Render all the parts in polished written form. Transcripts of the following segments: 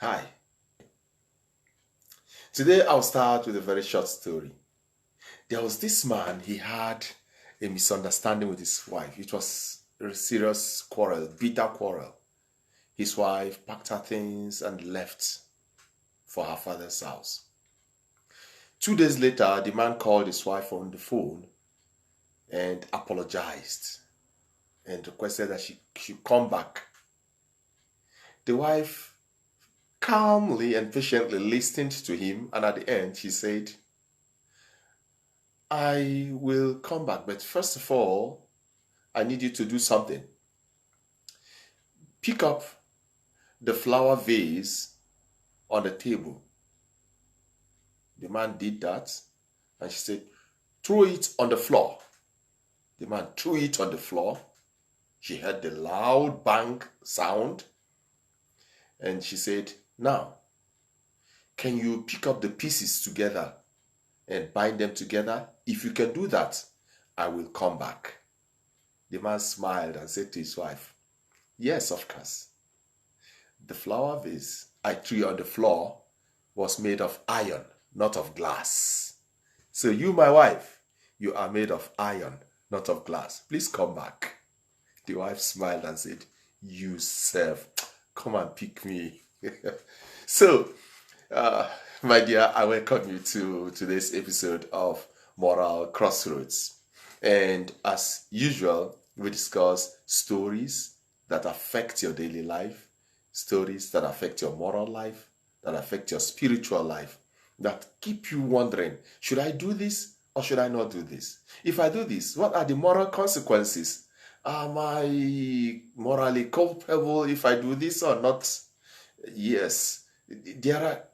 Hi. Today I'll start with a very short story. There was this man, he had a misunderstanding with his wife. It was a serious quarrel, bitter quarrel. His wife packed her things and left for her father's house. 2 days later, the man called his wife on the phone and apologized and requested that she should come back. The wife calmly and patiently listened to him, and at the end, she said, I will come back, but first of all, I need you to do something. Pick up the flower vase on the table. The man did that, and she said, throw it on the floor. The man threw it on the floor. She heard the loud bang sound, and she said, now, can you pick up the pieces together and bind them together? If you can do that, I will come back. The man smiled and said to his wife, yes, of course. The flower vase I threw on the floor was made of iron, not of glass. So you, my wife, you are made of iron, not of glass. Please come back. The wife smiled and said, you serve. Come and pick me. So, uh, my dear, I welcome you to today's episode of Moral Crossroads. And as usual, we discuss stories that affect your daily life, stories that affect your moral life, that affect your spiritual life, that keep you wondering, should I do this or should I not do this? If I do this, what are the moral consequences? Am I morally culpable if I do this or not? Yes,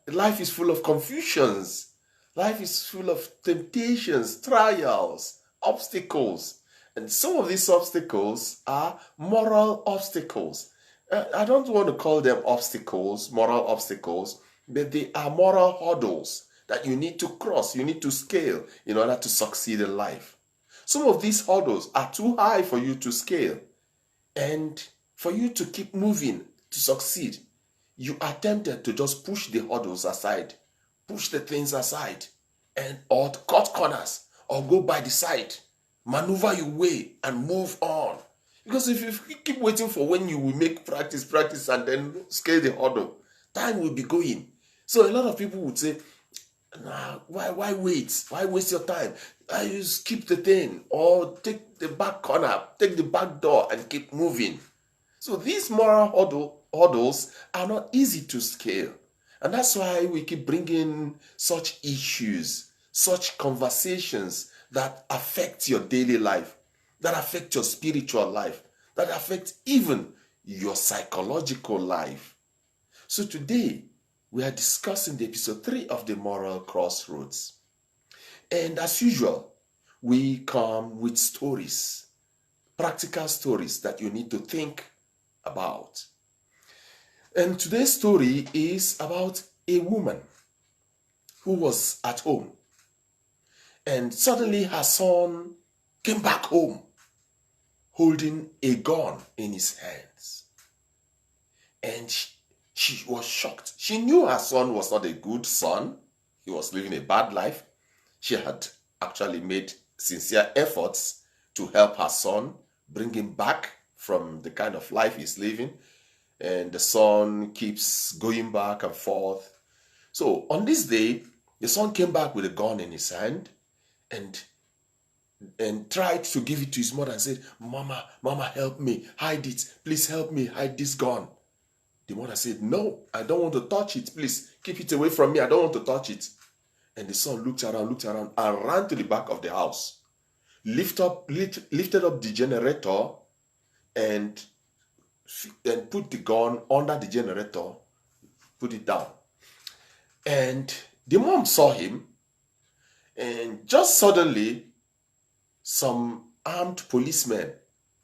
life is full of confusions. Life is full of temptations, trials, obstacles. And some of these obstacles are moral obstacles. I don't want to call them obstacles, moral obstacles, but they are moral hurdles that you need to cross, you need to scale in order to succeed in life. Some of these hurdles are too high for you to scale. And for you to keep moving, to succeed, you are tempted to just push the hurdles aside, push the things aside, and or cut corners, or go by the side, maneuver your way and move on. Because if you keep waiting for when you will make practice, and then scale the hurdle, time will be going. So a lot of people would say, nah, why wait? Why waste your time? I skip the thing or take the back corner, take the back door and keep moving. So these hurdles are not easy to scale. And that's why we keep bringing such issues, such conversations that affect your daily life, that affect your spiritual life, that affect even your psychological life. So today, we are discussing the episode 3 of the Moral Crossroads. And as usual, we come with stories, practical stories that you need to think about. And today's story is about a woman who was at home. And suddenly her son came back home holding a gun in his hands. And she was shocked. She knew her son was not a good son. He was living a bad life. She had actually made sincere efforts to help her son, bring him back from the kind of life he's living. And the son keeps going back and forth. So on this day, the son came back with a gun in his hand and tried to give it to his mother and said, Mama, help me, hide it. Please help me hide this gun. The mother said, no, I don't want to touch it. Please keep it away from me. I don't want to touch it. And the son looked around and ran to the back of the house, lifted up the generator and put the gun under the generator, put it down. And the mom saw him, and just suddenly, some armed policemen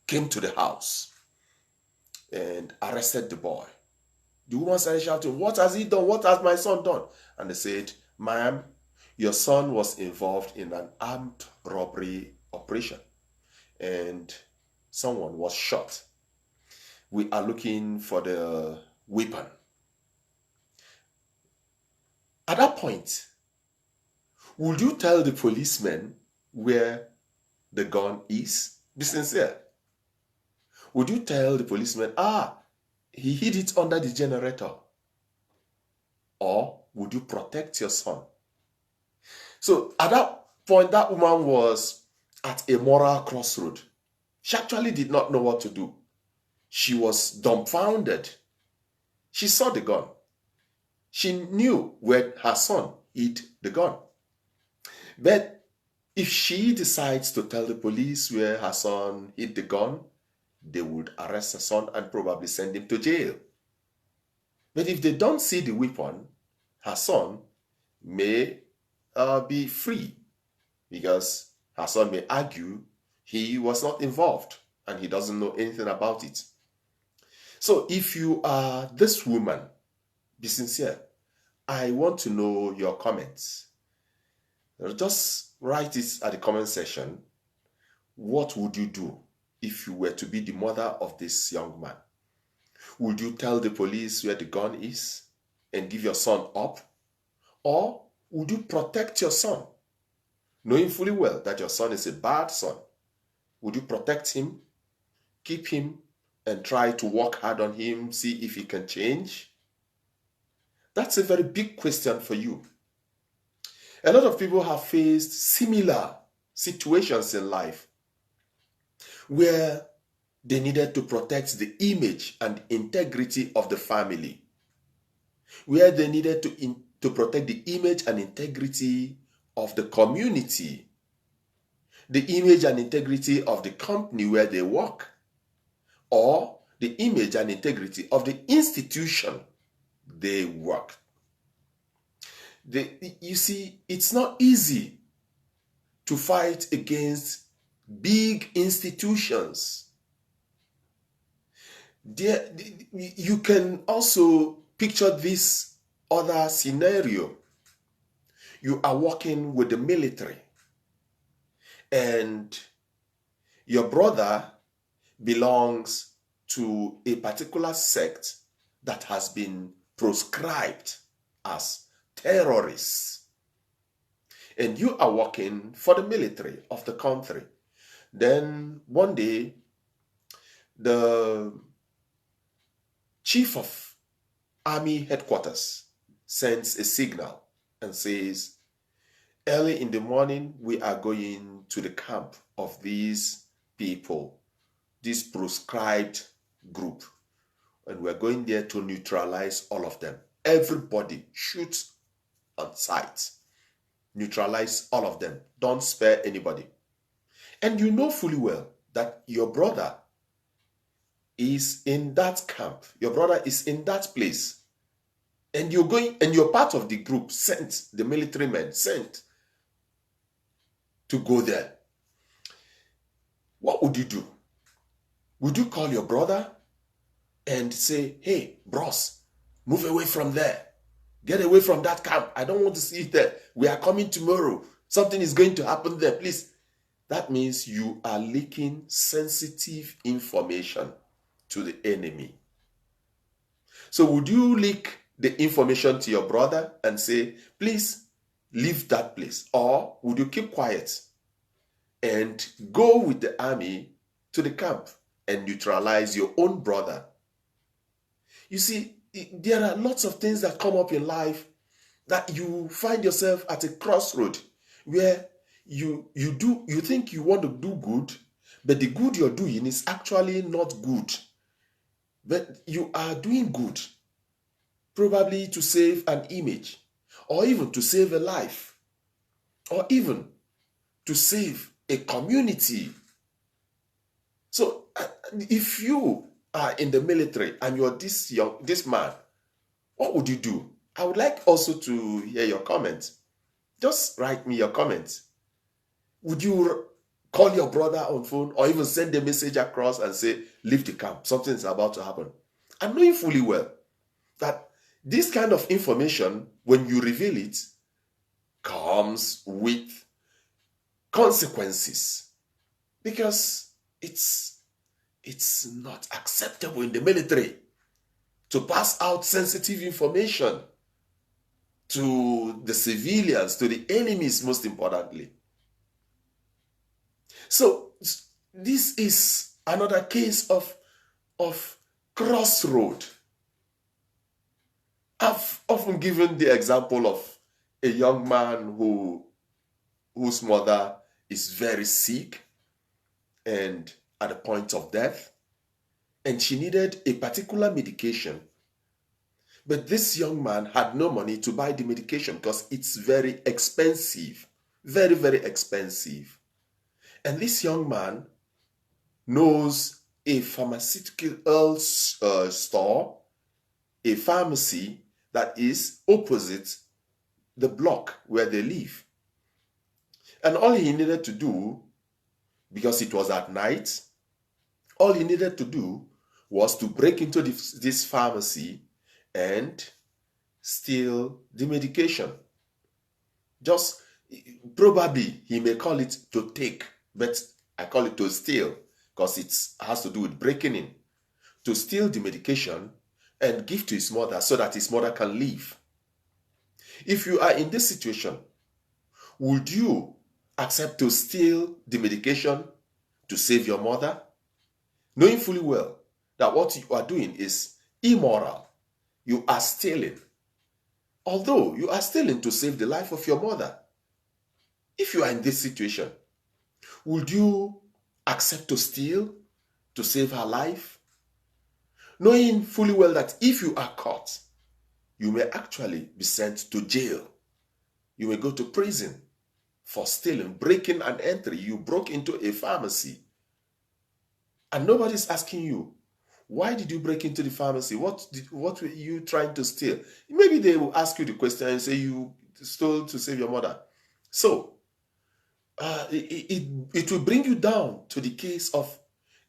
came to the house and arrested the boy. The woman started shouting, what has he done? What has my son done? And they said, ma'am, your son was involved in an armed robbery operation and someone was shot. We are looking for the weapon. point, would you tell the policeman where the gun is? Be sincere. Would you tell the policeman, he hid it under the generator? Or would you protect your son? So at that point, that woman was at a moral crossroad. She actually did not know what to do. She was dumbfounded. She saw the gun. She knew where her son hid the gun. But if she decides to tell the police where her son hid the gun, they would arrest her son and probably send him to jail. But if they don't see the weapon, her son may be free, because her son may argue he was not involved and he doesn't know anything about it. So if you are this woman, be sincere. I want to know your comments. Just write it at the comment section. What would you do if you were to be the mother of this young man? Would you tell the police where the gun is and give your son up? Or would you protect your son, knowing fully well that your son is a bad son? Would you protect him, keep him, and try to work hard on him, see if he can change? That's a very big question for you. A lot of people have faced similar situations in life where they needed to protect the image and integrity of the family, where they needed to protect the image and integrity of the community, the image and integrity of the company where they work, or the image and integrity of the institution they work. You see, it's not easy to fight against big institutions. You can also picture this other scenario. You are working with the military, and your brother belongs to a particular sect that has been proscribed as terrorists, and you are working for the military of the country. Then one day, the chief of army headquarters sends a signal and says, early in the morning, we are going to the camp of these people, this proscribed group, and we're going there to neutralize all of them. Everybody shoots on sight. Neutralize all of them. Don't spare anybody. And you know fully well that your brother is in that camp. Your brother is in that place. And you're going, and you're part of the group sent, the military men sent to go there. What would you do? Would you call your brother and say, hey, bros, move away from there. Get away from that camp. I don't want to see it there. We are coming tomorrow. Something is going to happen there. Please. That means you are leaking sensitive information to the enemy. So would you leak the information to your brother and say, please leave that place? Or would you keep quiet and go with the army to the camp and neutralize your own brother? You see, there are lots of things that come up in life that you find yourself at a crossroad where you think you want to do good, but the good you're doing is actually not good. But you are doing good, probably to save an image, or even to save a life, or even to save a community. So if you are in the military and you're this man, what would you do? I would like also to hear your comments. Just write me your comments. Would you call your brother on phone or even send a message across and say, leave the camp, something is about to happen? And knowing fully well that this kind of information, when you reveal it, comes with consequences, because it's not acceptable in the military to pass out sensitive information. to the civilians, to the enemies, most importantly. So this is another case of crossroad. I've often given the example of a young man whose mother is very sick and at the point of death, and she needed a particular medication. But this young man had no money to buy the medication because it's very expensive, very, very expensive. And this young man knows a pharmaceutical store, a pharmacy that is opposite the block where they live. And all he needed to do, because it was at night, all he needed to do was to break into this pharmacy and steal the medication. Just probably he may call it to take, but I call it to steal because it has to do with breaking in. To steal the medication and give to his mother so that his mother can live. If you are in this situation, would you accept to steal the medication to save your mother, knowing fully well that what you are doing is immoral? You are stealing. Although you are stealing to save the life of your mother. If you are in this situation, would you accept to steal to save her life? Knowing fully well that if you are caught, you may actually be sent to jail. You may go to prison for stealing, breaking and entry. You broke into a pharmacy. And nobody's asking you, why did you break into the pharmacy? What were you trying to steal? Maybe they will ask you the question and say you stole to save your mother. So, it will bring you down to the case of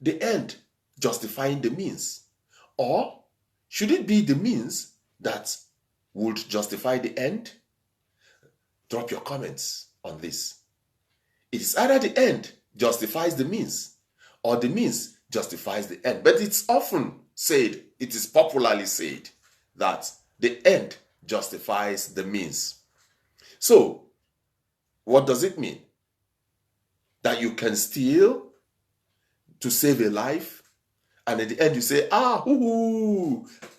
the end justifying the means. Or should it be the means that would justify the end? Drop your comments on this. It is either the end justifies the means or the means justifies the end. But it's often said, it is popularly said, that the end justifies the means. So, what does it mean? That you can steal to save a life, and at the end you say, I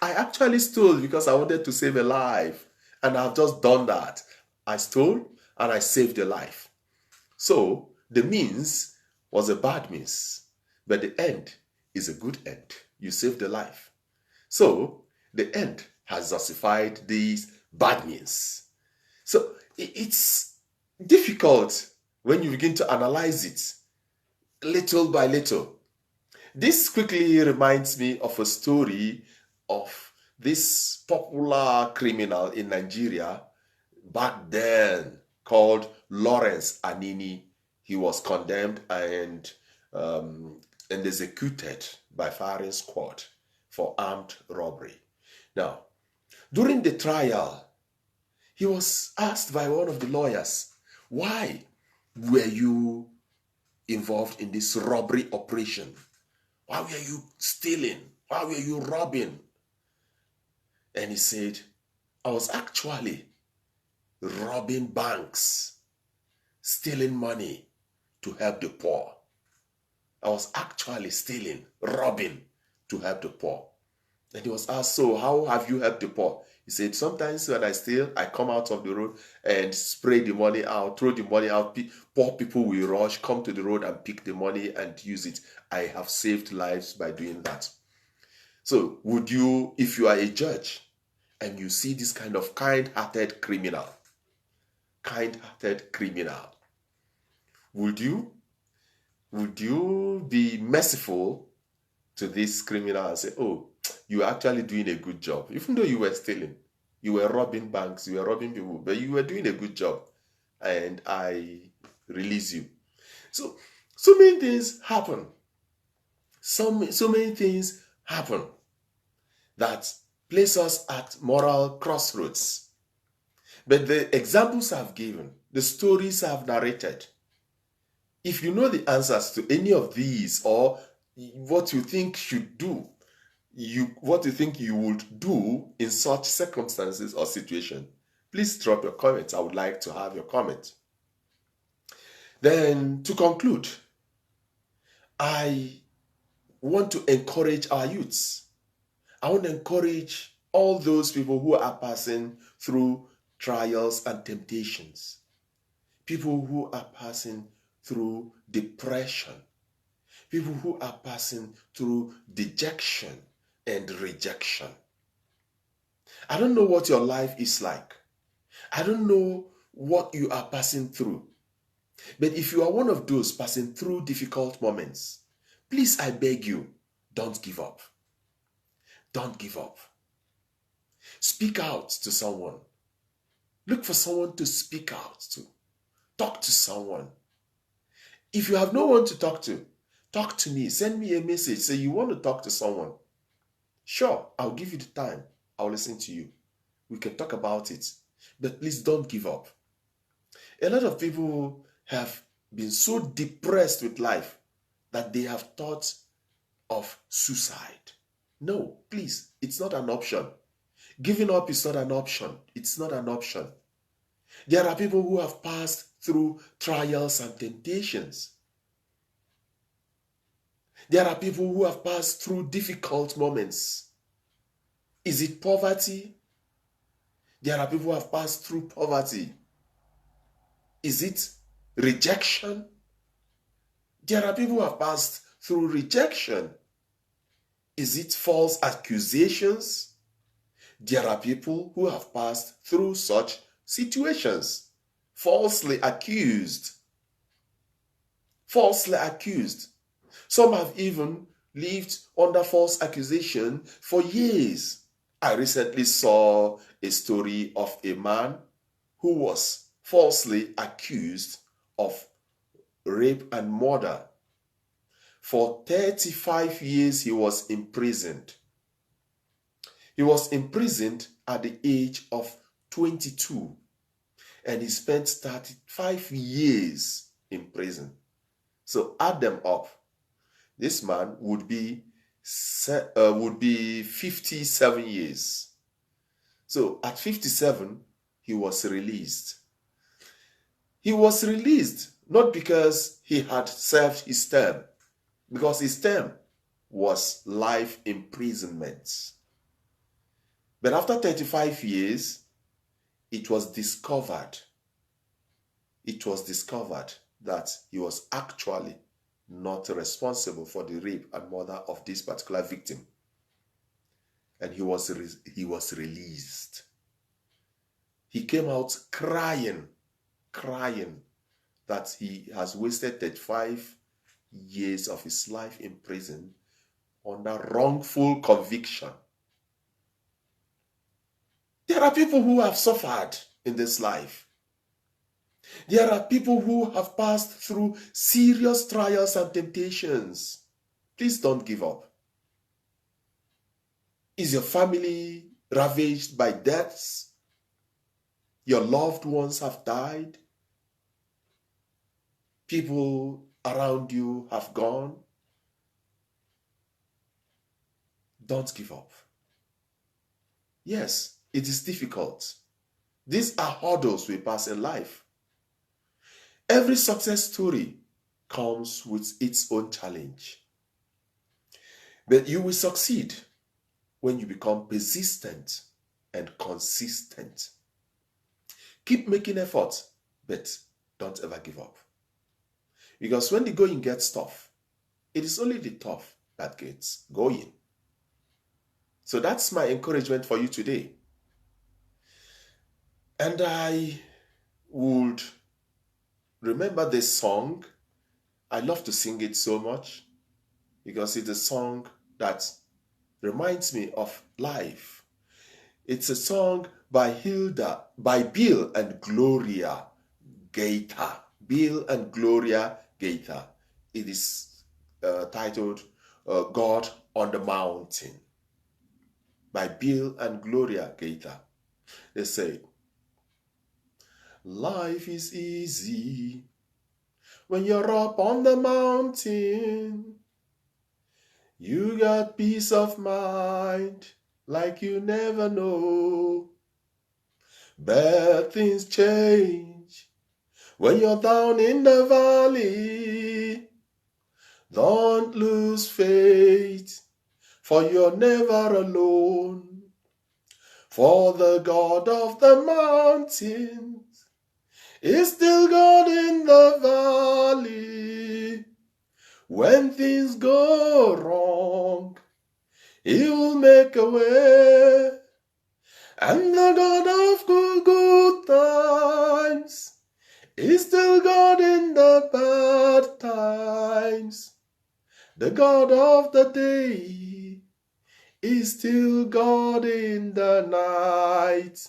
actually stole because I wanted to save a life, and I've just done that. I stole and I saved a life. So, the means was a bad means, but the end is a good end. You saved a life. So, the end has justified these bad means. So, it's difficult when you begin to analyze it little by little. This quickly reminds me of a story of this popular criminal in Nigeria back then called Lawrence Anini. He was condemned and executed by firing squad for armed robbery. Now, during the trial, he was asked by one of the lawyers, why were you involved in this robbery operation? Why were you stealing? Why were you robbing? And he said, I was actually robbing banks, stealing money to help the poor. I was actually stealing, robbing to help the poor. And he was asked, so how have you helped the poor? He said, sometimes when I steal, I come out of the road and spray the money out, throw the money out. Poor people will rush, come to the road and pick the money and use it. I have saved lives by doing that. So would you, if you are a judge and you see this kind of kind-hearted criminal, would you be merciful to this criminal and say, oh, you are actually doing a good job, even though you were stealing, you were robbing banks, you were robbing people, but you were doing a good job, and I release you. So many things happen. So many things happen that place us at moral crossroads. But the examples I've given, the stories I've narrated, if you know the answers to any of these or what you think should do, what you think you would do in such circumstances or situation, Please drop your comments. I would like to have your comment. Then, to conclude, I want to encourage our youths. I want to encourage all those people who are passing through trials and temptations, people who are passing through depression, people who are passing through dejection and rejection. I don't know what your life is like. I don't know what you are passing through. But if you are one of those passing through difficult moments, please, I beg you, don't give up. Don't give up. Speak out to someone. Look for someone to speak out to. Talk to someone. If you have no one to talk to me. Send me a message. Say you want to talk to someone. Sure, I'll give you the time. I'll listen to you. We can talk about it. But please don't give up. A lot of people have been so depressed with life that they have thought of suicide. No, please, it's not an option. Giving up is not an option. It's not an option. There are people who have passed through trials and temptations. There are people who have passed through difficult moments. Is it poverty? There are people who have passed through poverty. Is it rejection? There are people who have passed through rejection. Is it false accusations? There are people who have passed through such situations. Falsely accused. Falsely accused. Some have even lived under false accusation for years. I recently saw a story of a man who was falsely accused of rape and murder. For 35 years, he was imprisoned. He was imprisoned at the age of 22, and he spent 35 years in prison. So add them up. This man would be 57 years. So at 57, he was released. He was released not because he had served his term, because his term was life imprisonment. But after 35 years, it was discovered that he was actually not responsible for the rape and murder of this particular victim. And he was released. He came out crying that he has wasted 35 years of his life in prison under wrongful conviction. There are people who have suffered in this life. There are people who have passed through serious trials and temptations. Please don't give up. Is your family ravaged by deaths? Your loved ones have died? People around you have gone? Don't give up. Yes, it is difficult. These are hurdles we pass in life. Every success story comes with its own challenge. But you will succeed when you become persistent and consistent. Keep making effort, but don't ever give up. Because when the going gets tough, it is only the tough that gets going. So that's my encouragement for you today. And I would remember this song. I love to sing it so much because it's a song that reminds me of life. It's a song by Bill and Gloria Gaither. Bill and Gloria Gaither. It is titled God on the Mountain by Bill and Gloria Gaither. They say, life is easy when you're up on the mountain. You got peace of mind like you never know. But things change when you're down in the valley. Don't lose faith, for you're never alone. For the God of the mountains is still God in the valley. When things go wrong, He will make a way. And the God of good times is still God in the bad times. The God of the day is still God in the night.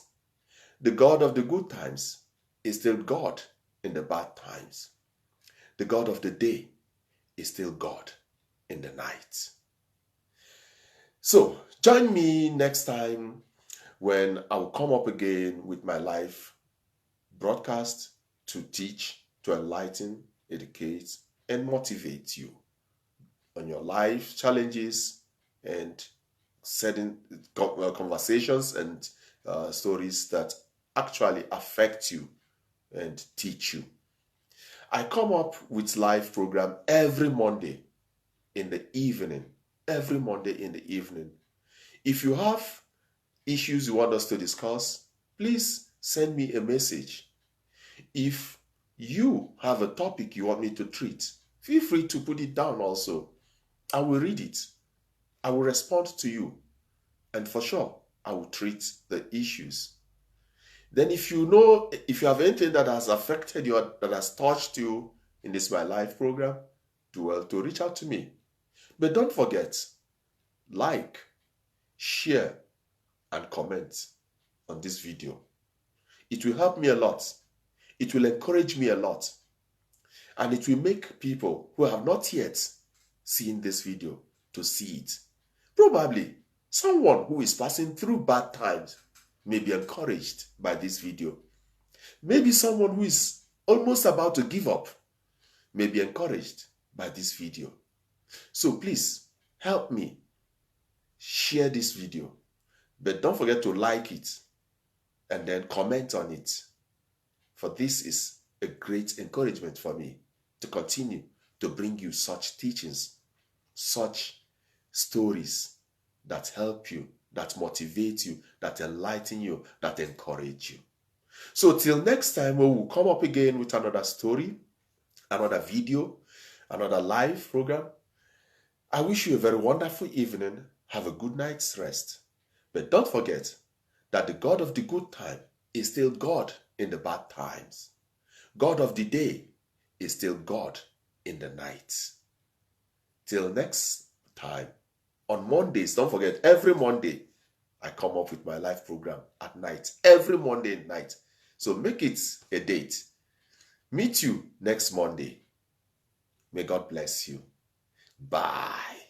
The God of the good times is still God in the bad times. The God of the day is still God in the night. So, join me next time when I will come up again with my live broadcast to teach, to enlighten, educate, and motivate you on your life challenges and setting conversations and stories that actually affect you and teach you. I come up with live program every Monday in the evening. Every Monday in the evening. If you have issues you want us to discuss, please send me a message. If you have a topic you want me to treat, feel free to put it down also. I will read it. I will respond to you. And for sure, I will treat the issues. Then if you have anything that has affected you, that has touched you in this My Life program, do well to reach out to me. But don't forget, like, share, and comment on this video. It will help me a lot. It will encourage me a lot. And it will make people who have not yet seen this video to see it. Probably someone who is passing through bad times may be encouraged by this video. Maybe someone who is almost about to give up may be encouraged by this video. So please help me share this video. But don't forget to like it and then comment on it. For this is a great encouragement for me to continue to bring you such teachings, such stories that help you, that motivate you, that enlighten you, that encourage you. So till next time, we will come up again with another story, another video, another live program. I wish you a very wonderful evening. Have a good night's rest. But don't forget that the God of the good time is still God in the bad times. God of the day is still God in the night. Till next time, on Mondays, don't forget, every Monday, I come up with my live program at night. Every Monday night. So make it a date. Meet you next Monday. May God bless you. Bye.